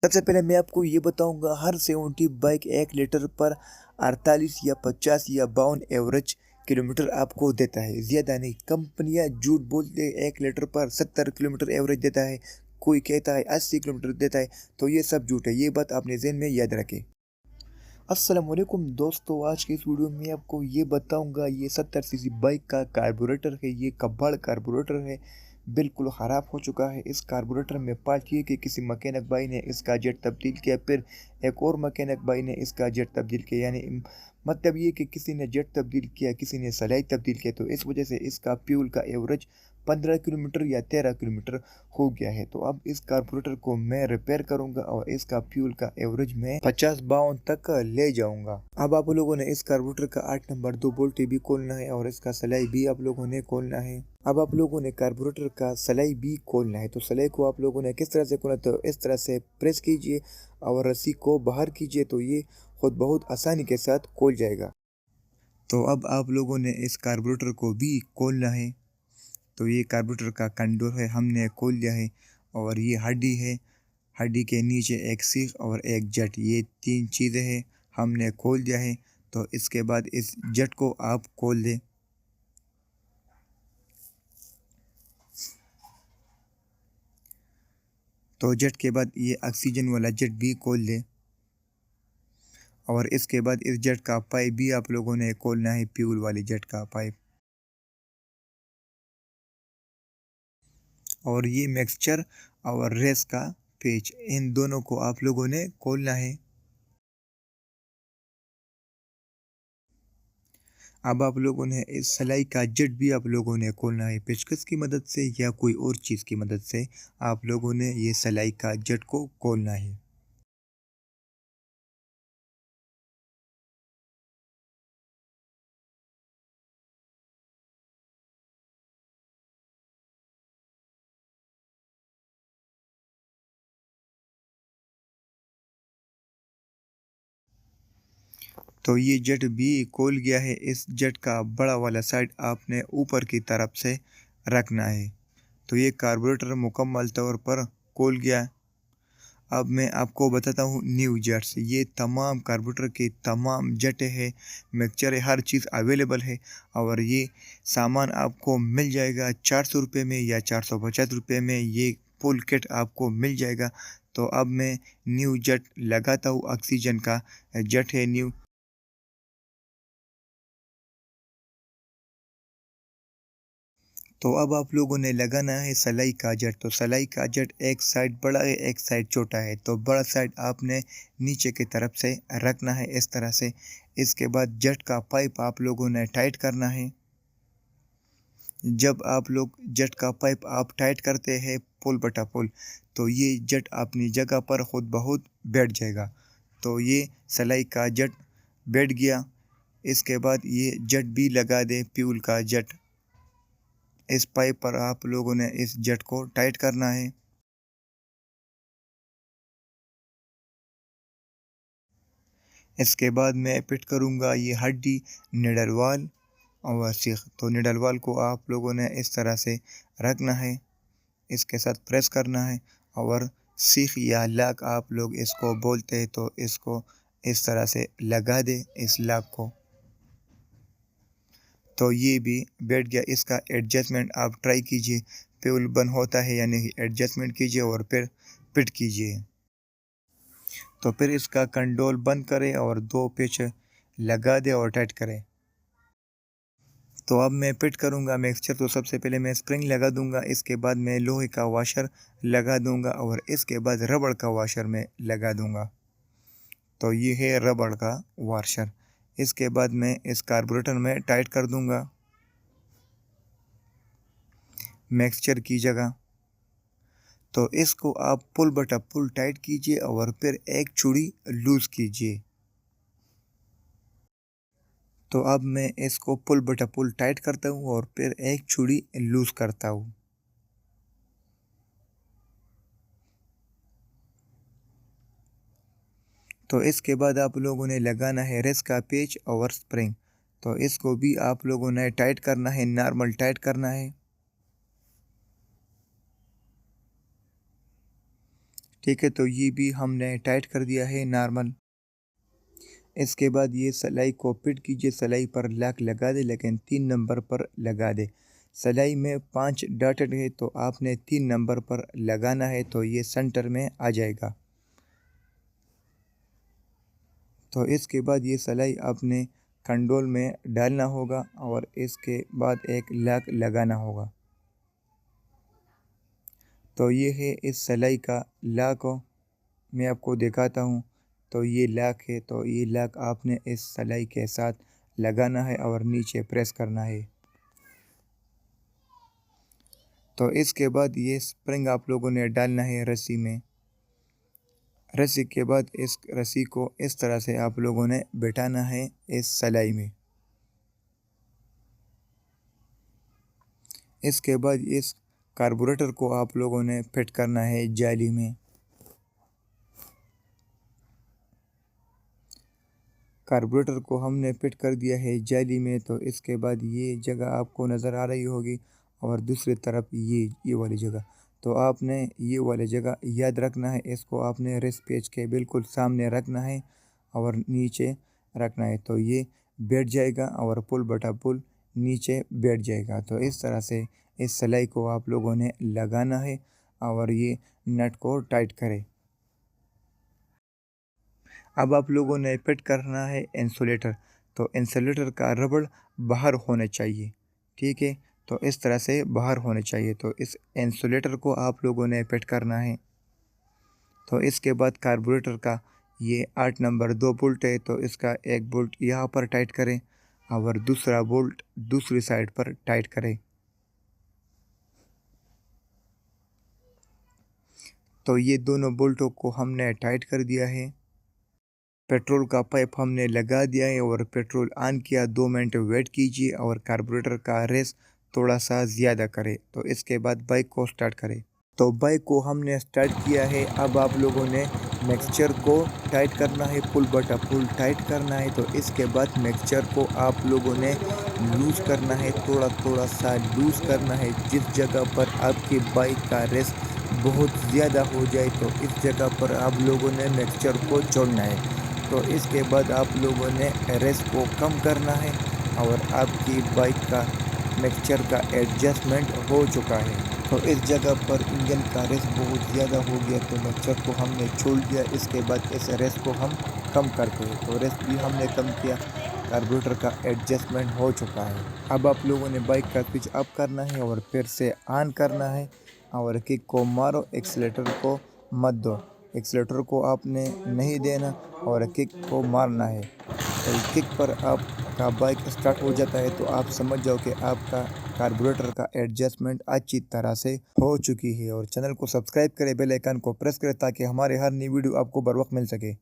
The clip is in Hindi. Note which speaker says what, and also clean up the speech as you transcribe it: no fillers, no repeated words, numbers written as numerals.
Speaker 1: सबसे पहले मैं आपको ये बताऊंगा, हर 70 बाइक 1 लीटर पर 48 या 50 या 52 एवरेज किलोमीटर आपको देता है, ज़्यादा नहीं। कंपनियां झूठ बोलते हैं, 1 लीटर पर 70 किलोमीटर एवरेज देता है, कोई कहता है 80 किलोमीटर देता है, तो ये सब झूठ है। ये बात आपने ज़हन में याद रखें। अस्सलाम वालेकुम दोस्तों, आज के इस वीडियो में आपको ये बताऊंगा, ये 70 सीसी बाइक का कार्बोरेटर है। ये कबाड़ कार्बोरेटर है, बिल्कुल ख़राब हो चुका है। इस कार्बोरेटर में पार्ट ये कि किसी मैकेनिक भाई ने इसका जेट तब्दील किया, फिर एक और मैकेनिक भाई ने इसका जेट तब्दील किया, यानी मतलब ये कि किसी ने जेट तब्दील किया, किसी ने सलाई तब्दील किया, तो इस वजह से इसका फ्यूल का एवरेज 15 किलोमीटर या 13 किलोमीटर हो गया है। तो अब इस कार्बोरेटर को मैं रिपेयर करूंगा और इसका फ्यूल का एवरेज मैं 50-52 तक ले जाऊंगा। अब आप लोगों ने इस कार्बोरेटर का 8 नंबर 2 बोल्ट भी खोलना है और इसका सलाई भी आप लोगों ने खोलना है। अब आप लोगों ने कार्बोरेटर का सलाई भी खोलना है। तो सलाई को आप लोगों ने किस तरह से खोलना, तो इस तरह से प्रेस कीजिए और रस्सी को बाहर कीजिए, तो ये खुद बहुत आसानी के साथ खोल जाएगा। तो अब आप लोगों ने इस कार्बोरेटर को भी खोलना है। तो ये कार्बोरेटर का कंट्रोल है, हमने खोल लिया है। और ये हड्डी है, हड्डी के नीचे एक सीख और एक जट, ये 3 चीज़ें हैं, हमने खोल दिया है। तो इसके बाद इस जट को आप खोल दें। तो जट के बाद ये ऑक्सीजन वाला जट भी खोल दें। और इसके बाद इस जट का पाइप भी आप लोगों ने खोलना है, फ्यूल वाली जट का पाइप। और ये मिक्सचर और रेस का पेच, इन दोनों को आप लोगों ने खोलना है। अब आप लोगों ने इस सिलाई का जट भी आप लोगों ने खोलना है, पेचकस की मदद से या कोई और चीज़ की मदद से आप लोगों ने ये सिलाई का जट को खोलना है। तो ये जट भी खोल गया है। इस जट का बड़ा वाला साइड आपने ऊपर की तरफ से रखना है। तो ये कार्बोरेटर मुकम्मल तौर पर खोल गया है। अब मैं आपको बताता हूँ न्यू जट्स, ये तमाम कार्बोरेटर के तमाम जट है, मिक्सचर है, हर चीज़ अवेलेबल है। और ये सामान आपको मिल जाएगा 400 रुपये में या 450 रुपये में, ये फुल किट आपको मिल जाएगा। तो अब मैं न्यू जट लगाता हूँ, ऑक्सीजन का जट है न्यू। तो अब आप लोगों ने लगाना है सलाई का जट। तो सलाई का जट एक साइड बड़ा है, एक साइड छोटा है। तो बड़ा साइड आपने नीचे की तरफ से रखना है इस तरह से। इसके बाद जट का पाइप आप लोगों ने टाइट करना है। जब आप लोग जट का पाइप आप टाइट करते हैं पुल बटा पुल, तो ये जट अपनी जगह पर खुद बहुत बैठ जाएगा। तो ये सलाई का जट बैठ गया। इसके बाद ये जट भी लगा दे, फ्यूल का जट। इस पाइप पर आप लोगों ने इस जट को टाइट करना है। इसके बाद मैं फिट करूँगा ये हड्डी, निडल वाल और सीख। तो निडल वाल को आप लोगों ने इस तरह से रखना है, इसके साथ प्रेस करना है। और सीख या लाक आप लोग इसको बोलते हैं, तो इसको इस तरह से लगा दे इस लाक को। तो ये भी बैठ गया। इसका एडजस्टमेंट आप ट्राई कीजिए, फ्यूल बंद होता है या नहीं, एडजस्टमेंट कीजिए और फिर फिट कीजिए। तो फिर इसका कंट्रोल बंद करें और 2 पिच लगा दे और टाइट करें। तो अब मैं फिट करूंगा मिक्सचर। तो सबसे पहले मैं स्प्रिंग लगा दूंगा, इसके बाद मैं लोहे का वाशर लगा दूंगा और इसके बाद रबड़ का वाशर में लगा दूंगा। तो ये है रबड़ का वाशर। इसके बाद मैं इस कार्बोरेटर में टाइट कर दूंगा मिक्सचर की जगह। तो इसको आप पुल बटा पुल टाइट कीजिए और फिर एक चूड़ी लूज़ कीजिए। तो अब मैं इसको पुल बटा पुल टाइट करता हूँ और फिर एक चूड़ी लूज़ करता हूँ। तो इसके बाद आप लोगों ने लगाना है रेस का पेच और स्प्रिंग। तो इसको भी आप लोगों ने टाइट करना है, नॉर्मल टाइट करना है। ठीक है, तो ये भी हमने टाइट कर दिया है नॉर्मल। इसके बाद ये सिलाई को फिट कीजिए, सिलाई पर लॉक लगा दे लेकिन 3 नंबर पर लगा दे। सिलाई में 5 डॉटेड है तो आपने 3 नंबर पर लगाना है तो ये सेंटर में आ जाएगा। तो इसके बाद ये सिलाई आपने कंडोल में डालना होगा और इसके बाद एक लॉक लगाना होगा। तो ये है इस सिलाई का लॉक, मैं आपको दिखाता हूँ। तो ये लॉक है, तो ये लॉक आपने इस सिलाई के साथ लगाना है और नीचे प्रेस करना है। तो इसके बाद ये स्प्रिंग आप लोगों ने डालना है रस्सी में। रस्सी के बाद इस रस्सी को इस तरह से आप लोगों ने बिठाना है इस सिलाई में। इसके बाद इस कार्बोरेटर को आप लोगों ने फिट करना है जाली में। कार्बोरेटर को हमने फिट कर दिया है जाली में। तो इसके बाद ये जगह आपको नज़र आ रही होगी और दूसरी तरफ ये वाली जगह। तो आपने ये वाली जगह याद रखना है, इसको आपने रेस्ट पेज के बिल्कुल सामने रखना है और नीचे रखना है। तो ये बैठ जाएगा और पुल बटा पुल नीचे बैठ जाएगा। तो इस तरह से इस सिलाई को आप लोगों ने लगाना है और ये नट को टाइट करें। अब आप लोगों ने फिट करना है इंसुलेटर। तो इंसुलेटर का रबड़ बाहर होना चाहिए, ठीक है। तो इस तरह से बाहर होने चाहिए। तो इस इंसुलेटर को आप लोगों ने फिट करना है। तो इसके बाद कार्बोरेटर का ये 8 नंबर 2 बोल्ट है, तो इसका एक बोल्ट यहाँ पर टाइट करें और दूसरा बोल्ट दूसरी साइड पर टाइट करें। तो ये दोनों बोल्टों को हमने टाइट कर दिया है। पेट्रोल का पाइप हमने लगा दिया है और पेट्रोल ऑन किया। 2 मिनट वेट कीजिए और कार्बोरेटर का रेस थोड़ा सा ज़्यादा करें। तो इसके बाद बाइक को स्टार्ट करें। तो बाइक को हमने स्टार्ट किया है। अब आप लोगों ने मिक्सचर को टाइट करना है, पुल बटा पुल टाइट करना है। तो इसके बाद मिक्सचर को आप लोगों ने लूज़ करना है, थोड़ा थोड़ा सा लूज़ करना है। जिस जगह पर आपकी बाइक का रेस बहुत ज़्यादा हो जाए तो इस जगह पर आप लोगों ने मिक्सचर को जोड़ना है। तो इसके बाद आप लोगों ने रेस को कम करना है और आपकी बाइक का मिक्सचर का एडजस्टमेंट हो चुका है। तो इस जगह पर इंजन का रेस बहुत ज़्यादा हो गया तो मिक्सचर को हमने छोड़ दिया। इसके बाद इस रेस को हम कम करते हैं। तो रेस भी हमने कम किया, कार्बोरेटर का एडजस्टमेंट हो चुका है। अब आप लोगों ने बाइक का स्विच अप करना है और फिर से ऑन करना है और किक को मारो, एक्सीलेटर को मत दो। एक्सीलेटर को आपने नहीं देना और किक को मारना है। तो किक पर आपका बाइक स्टार्ट हो जाता है तो आप समझ जाओ कि आपका कार्बोरेटर का एडजस्टमेंट अच्छी तरह से हो चुकी है। और चैनल को सब्सक्राइब करें, बेल आइकन को प्रेस करें ताकि हमारे हर नई वीडियो आपको बर वक्त मिल सके।